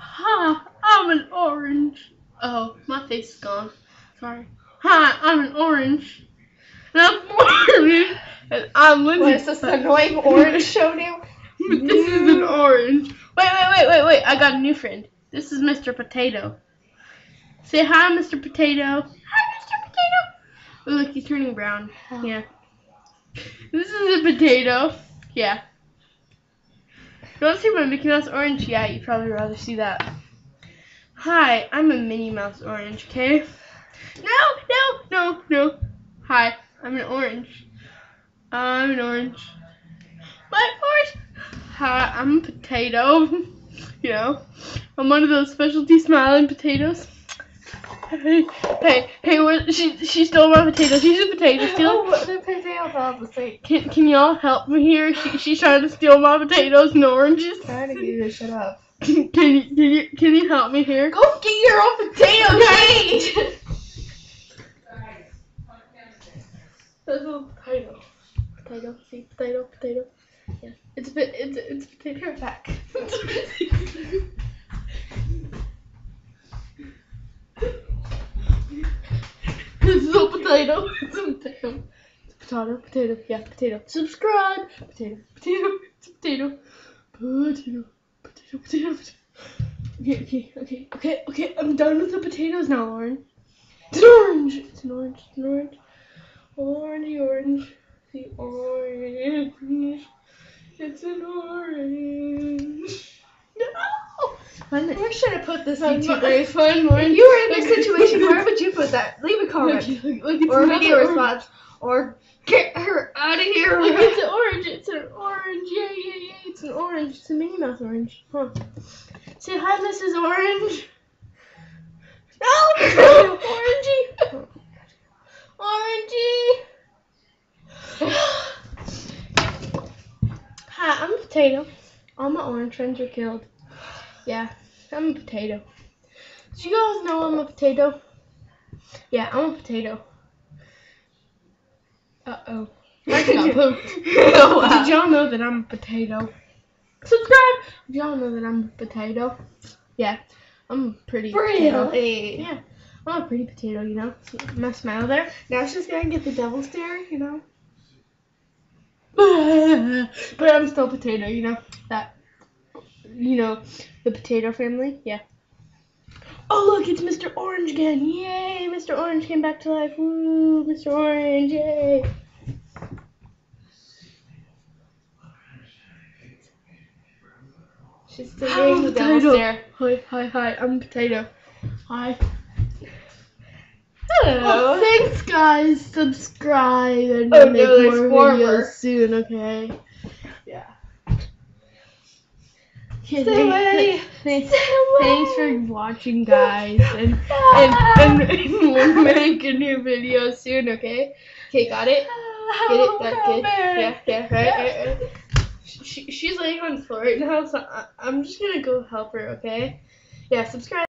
Hi, I'm an orange. Oh, my face is gone. Sorry. Hi, I'm an orange. And I'm orange. And I'm Lindsay. What is this, an annoying orange show now? This is an orange. Wait. I got a new friend. This is Mr. Potato. Say hi, Mr. Potato. Hi, Mr. Potato. Oh, look, he's turning brown. Yeah. This is a potato. Yeah. You want to see my Mickey Mouse orange? Yeah, you'd probably rather see that. Hi, I'm a Minnie Mouse orange, okay? No. Hi, I'm an orange. I'm an orange. My orange. Hi, I'm a potato. You know, I'm one of those specialty smiling potatoes. Hey, what? She stole my potato. She's a potato stealer. Oh, the potato fell off the sink. Can y'all help me here? She's trying to steal my potatoes and oranges. I'm trying to get you to shut up. Can you help me here? Go get your own potato, Kate! That's a potato. Potato. See, potato. Yeah, it's a potato. Here, back. This is a potato. It's a potato. Potato. Yeah, potato. Subscribe. Potato. It's a potato. Potato. Okay. I'm done with the potatoes now, Lauren. It's an orange. Orange. The orange. It's an orange. No! Where should I put this, Fun, YouTuber? Lauren. If you were in this situation, where would you put that? Leave a comment. Look, Or a video response. Or get her out of here. Look, it's an orange. Yay. It's an orange. It's a Minnie Mouse orange. Huh. Say hi, Mrs. Orange. No! Orangey. Hi, I'm a potato. All my orange friends are killed. Yeah, I'm a potato. Did you guys know I'm a potato? Yeah, I'm a potato. Uh-oh. I got pooped. Did y'all know that I'm a potato? Subscribe if y'all know that I'm a potato. Yeah, I'm a pretty potato. Yeah, I'm a pretty potato, you know? See my smile there? Now she's gonna get the devil stare, you know? But I'm still a potato, you know? The potato family? Yeah. Oh, look, it's Mr. Orange again. Yay, Mr. Orange came back to life. Woo, Mr. Orange, yay. She's still doing the devil stare. Hi, I'm a potato. Hi. Hello. Oh, thanks, guys. Subscribe and Oh, we'll make no, more there's videos more. soon, okay? Yeah. Thanks for watching, guys, and we'll make a new video soon, okay? Okay, got it? Get it? That good? Yeah, right. She's laying on the floor right now, so I'm just gonna go help her, okay? Yeah, subscribe.